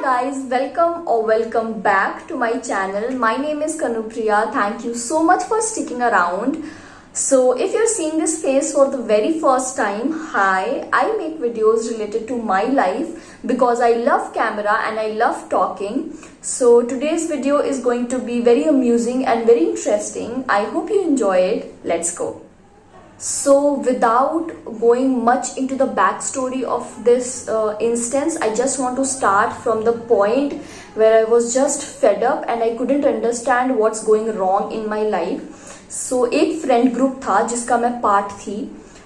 guys, welcome or welcome back to my channel. My name is Kanupriya. Thank you so much for sticking around. So if you're seeing this face for the very first time, hi, I make videos related to my life because I love camera and I love talking. So today's video is going to be very amusing and very interesting. I hope you enjoy it. Let's go. So without going much into the backstory of this instance, I just want to start from the point where I was just fed up and I couldn't understand what's going wrong in my life. So एक friend group था जिसका मैं part थी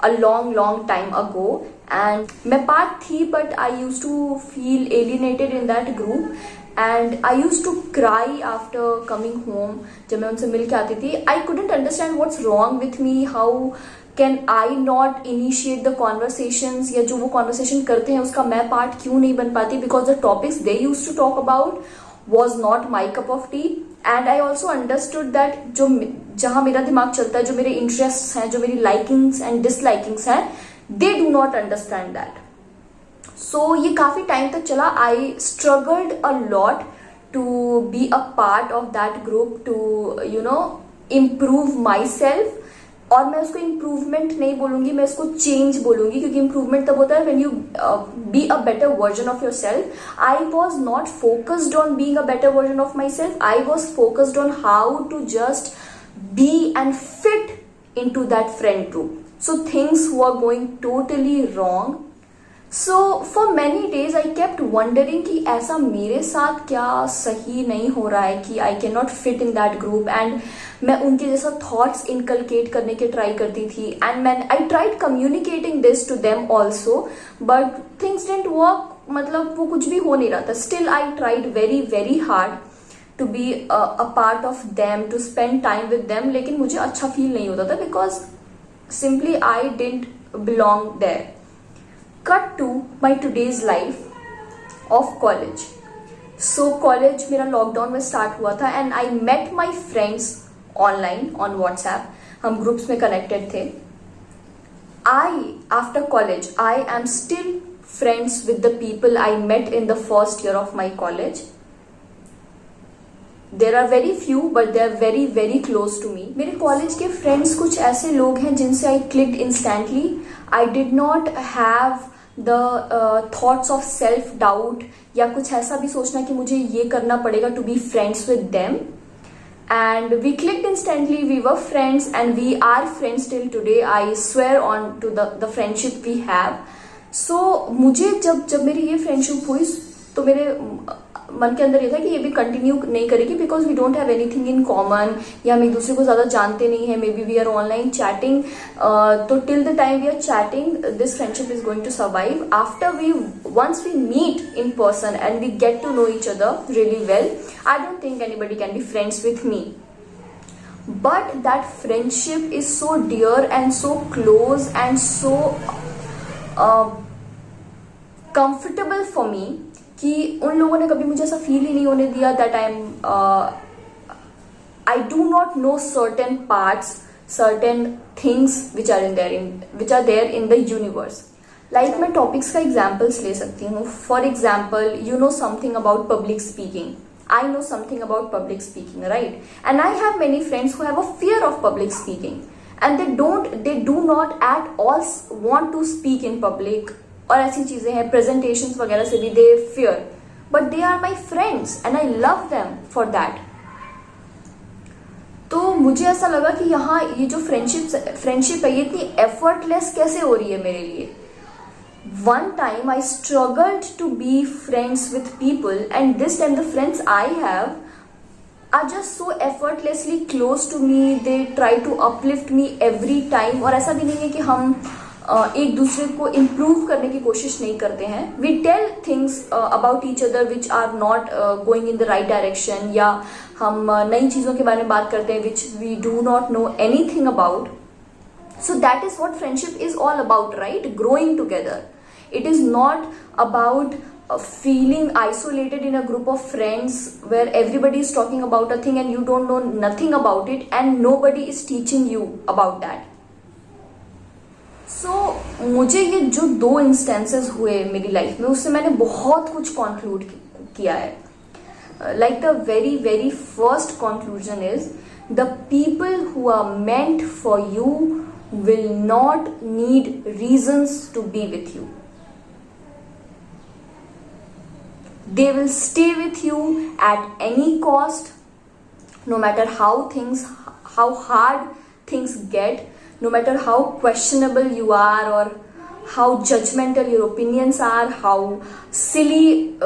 a long time ago, and मैं part थी but I used to feel alienated in that group. And I used to cry after coming home. जब मैं उनसे मिल के आती थी, I couldn't understand what's wrong with me. How can I not initiate the conversations, या जो वो conversation करते हैं उसका मैं part क्यों नहीं बन पाती? Because the topics they used to talk about was not my cup of tea. And I also understood that जो जहाँ मेरा दिमाग चलता है, जो मेरे interests हैं, जो मेरी likings and dislikings हैं, they do not understand that. So ये काफी टाइम तक चला. I struggled a lot to be a part of that group, to improve myself. और मैं उसको इम्प्रूवमेंट नहीं बोलूंगी, मैं इसको चेंज बोलूंगी, क्योंकि इम्प्रूवमेंट तब होता है when you be a better version of yourself. I was not focused on being a better version of myself. I was focused on how to just be and fit into that friend group. So things were going totally wrong. So for many days I kept wondering कि ऐसा मेरे साथ क्या सही नहीं हो रहा है कि I cannot fit in that group, and मैं उनके जैसा thoughts inculcate करने के try करती थी, and I tried communicating this to them also, but things didn't work. मतलब वो कुछ भी हो नहीं रहा था. Still I tried very hard to be a part of them, to spend time with them, लेकिन मुझे अच्छा feel नहीं होता था because simply I didn't belong there. Cut to my today's life of college. So college मेरा lockdown में start हुआ था and I met my friends online on WhatsApp. हम ग्रुप्स में कनेक्टेड थे. After college, I am still friends with the people I met in the first year of my college. There are very few but they are very close to me. मेरे college के friends कुछ ऐसे लोग हैं जिनसे I clicked instantly. I did not have the thoughts of self doubt या कुछ ऐसा भी सोचना कि मुझे ये करना पड़ेगा to be friends with them. And we clicked instantly. We were friends and we are friends till today. I swear on to the friendship we have. So मुझे जब मेरी ये फ्रेंडशिप हुई तो मेरे मन के अंदर ये था कि ये भी कंटिन्यू नहीं करेगी because we don't have anything in common, या हम एक दूसरे को ज्यादा जानते नहीं है. Maybe we are online chatting, तो till the time we are chatting this friendship is going to survive. After once we meet in person and we get to know each other really well, I don't think anybody can be friends with me. But that friendship is so dear and so close and so comfortable for me कि उन लोगों ने कभी मुझे ऐसा feel ही नहीं होने दिया that I do not know certain parts, certain things which are there in the universe. Like मैं टॉपिक्स का एग्जाम्पल्स ले सकती हूँ. For example, you know something about public speaking. I know something about public speaking, right? And I have many friends who have a fear of public speaking, and they do not at all want to speak in public. और ऐसी चीजें हैं, presentations वगैरह से भी they fear, but they are my friends and I love them for that. तो मुझे ऐसा लगा कि यहाँ ये जो फ्रेंडशिप है ये इतनी एफर्टलेस कैसे हो रही है मेरे लिए. One time I struggled to be friends with people, and this time the friends I have are just so effortlessly close to me. They try to uplift me every time. और ऐसा भी नहीं है कि हम एक दूसरे को इम्प्रूव करने की कोशिश नहीं करते हैं. We tell things about each other which are not going in the right direction, या हम नई चीजों के बारे में बात करते हैं which we do not know anything about. So that is what friendship is all about, right? Growing together. It is not about feeling isolated in a group of friends where everybody is talking about a thing and you don't know nothing about it and nobody is teaching you about that. So मुझे ये जो 2 instances हुए मेरी life में, उससे मैंने बहुत कुछ किया है. Like the very first conclusion is, the people who are meant for you will not need reasons to be with you. They will stay with you at any cost, no matter how hard things get, no matter how questionable you are, or how judgmental your opinions are, how silly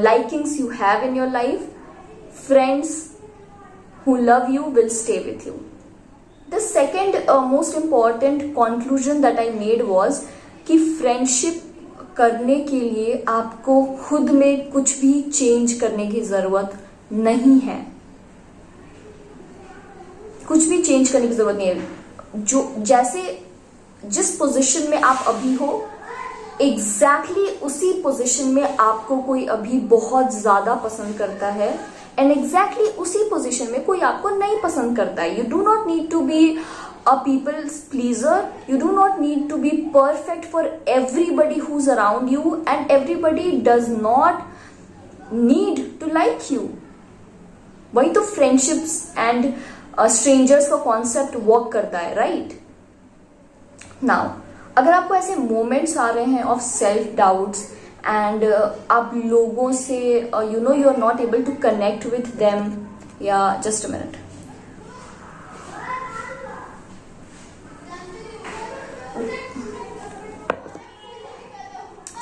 likings you have in your life. Friends who love you will stay with you. The second most important conclusion that I made was कि friendship करने के लिए आपको खुद में कुछ भी change करने की जरूरत नहीं है. कुछ भी चेंज करने की जरूरत नहीं है. जो जैसे जिस पोजीशन में आप अभी हो, एग्जैक्टली उसी पोजीशन में आपको कोई अभी बहुत ज्यादा पसंद करता है, एंड एग्जैक्टली उसी पोजीशन में कोई आपको नहीं पसंद करता है. You do not need to be a people's pleaser. You do not need to be perfect for everybody who's around you, and everybody does not need to like you. वही तो friendships and strangers का concept work करता है, right? Now, अगर आपको ऐसे moments आ रहे हैं of self doubts and आप लोगों से you are not able to connect with them, yeah, just a minute.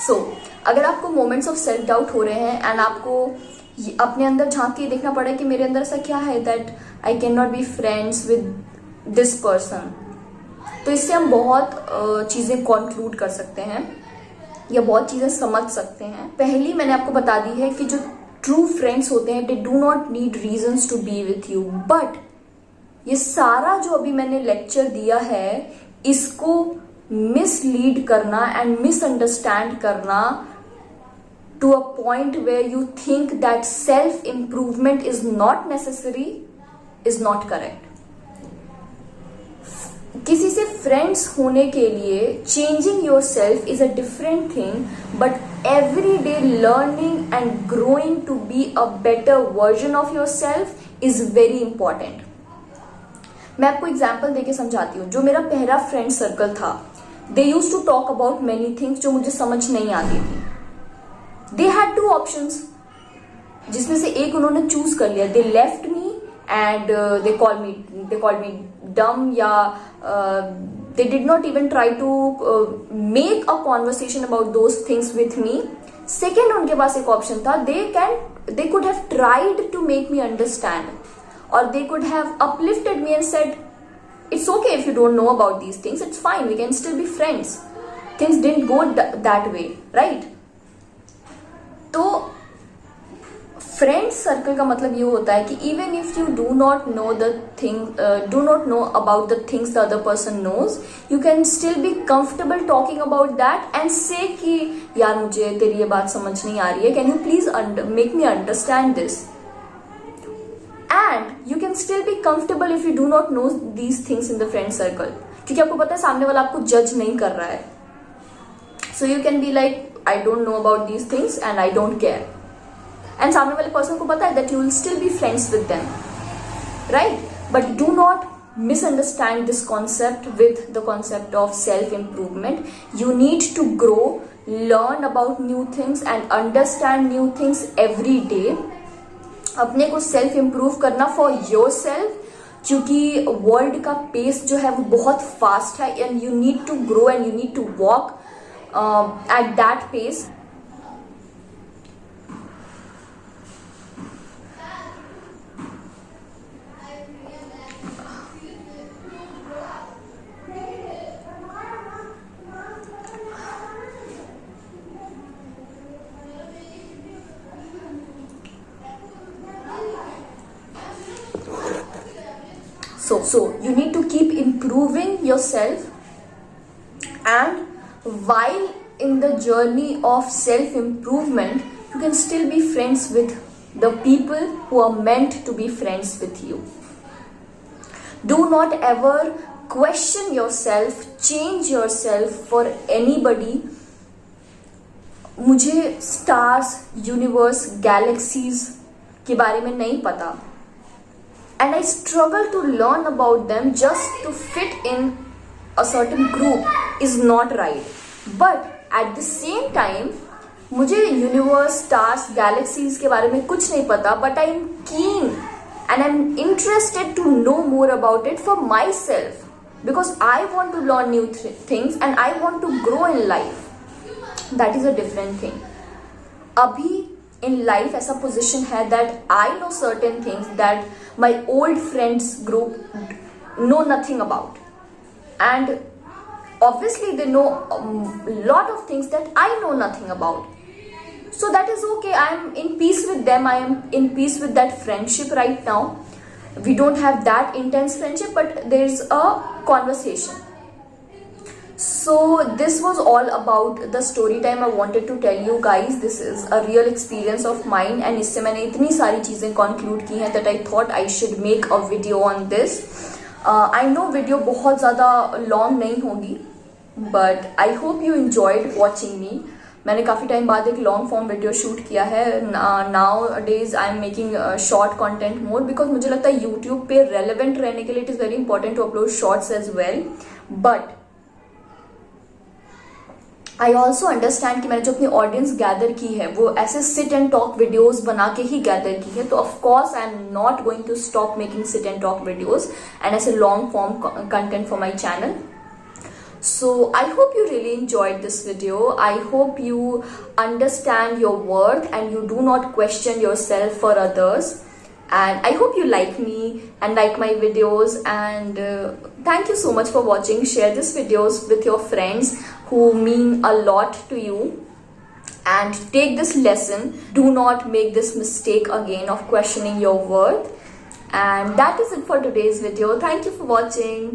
So, अगर आपको मोमेंट्स ऑफ सेल्फ डाउट हो रहे हैं एंड आपको अपने अंदर झांक के देखना पड़ा कि मेरे अंदर ऐसा क्या है that I can not be friends with this person, तो इससे हम बहुत चीज़ें कंक्लूड कर सकते हैं या बहुत चीज़ें समझ सकते हैं. पहली मैंने आपको बता दी है कि जो ट्रू फ्रेंड्स होते हैं they do not need reasons to be with you. But ये सारा जो अभी मैंने लेक्चर दिया है, इसको मिसलीड करना एंड मिसअंडरस्टैंड करना to a point where you think that self improvement is not necessary is not correct. किसी से फ्रेंड्स होने के लिए changing yourself is a different thing, but every day learning and growing to be a better version of yourself is very important. मैं आपको example देके समझाती हूँ. जो मेरा पहला फ्रेंड सर्कल था, they use to talk about many things जो मुझे समझ नहीं आती थी. दे हैड टू ऑप्शंस, जिसमें से एक उन्होंने चूज कर लिया. They left me and they call me dumb, या they did not even try to make a conversation about those things with me. Second उनके पास एक ऑप्शन था, they could have tried to make me understand, or they could have uplifted me and said, it's okay if you don't know about these things, it's fine, we can still be friends. Things didn't go that way, right? तो friend circle का मतलब ये होता है कि even if you do not know about the things the other person knows, you can still be comfortable talking about that and say कि यार मुझे तेरी ये बात समझ नहीं आ रही है, can you please make me understand this? And you can still be comfortable if you do not know these things in the friend circle, क्योंकि आपको पता है सामने वाला आपको जज नहीं कर रहा है. So you can be like, I don't know about these things and I don't care. And सामने वाले पर्सन को पता है that you will still be friends with them, right? But do not misunderstand this concept with the concept of self-improvement. You need to grow, learn about new things and understand new things every day. अपने को self improve करना for yourself, क्योंकि world का pace जो है वो बहुत fast है and you need to grow and you need to walk at that pace. So you need to keep improving yourself, and while in the journey of self-improvement, you can still be friends with the people who are meant to be friends with you. Do not ever question yourself, change yourself for anybody. मुझे stars, universe, galaxies के बारे में नहीं पता, and I struggle to learn about them just to fit in a certain group is not right. But at the same time, मुझे universe, stars, galaxies के बारे में कुछ नहीं पता, but I am keen and I'm interested to know more about it for myself because I want to learn new things and I want to grow in life. That is a different thing. अभी in life ऐसा position है that I know certain things that my old friends group know nothing about, and obviously they know a lot of things that I know nothing about. So that is okay. I am in peace with them. I am in peace with that friendship right now. We don't have that intense friendship, but there is a conversation. So this was all about the story time I wanted to tell you guys. This is a real experience of mine, and इससे मैंने इतनी सारी चीज़ें conclude की हैं that I thought I should make a video on this. I know video बहुत ज़्यादा long नहीं होगी, but I hope you enjoyed watching me. मैंने काफ़ी टाइम बाद एक लॉन्ग फॉर्म वीडियो शूट किया है. Nowadays I am making short content more because मुझे लगता है यूट्यूब पे रेलिवेंट रहने के लिए it is very important to upload shorts as well. But I also understand कि मैंने जो अपनी ऑडियंस गैदर की है वो ऐसे सिट एंड टॉक वीडियोज बना के ही गैदर की है. तो of course I am not going to stop making sit and talk videos and ऐसे long form content for my channel. So I hope you really enjoyed this video. I hope you understand your worth and you do not question yourself for others. And I hope you like me and like my videos, and thank you so much for watching. Share these videos with your friends who mean a lot to you, and take this lesson. Do not make this mistake again of questioning your worth. And that is it for today's video. Thank you for watching.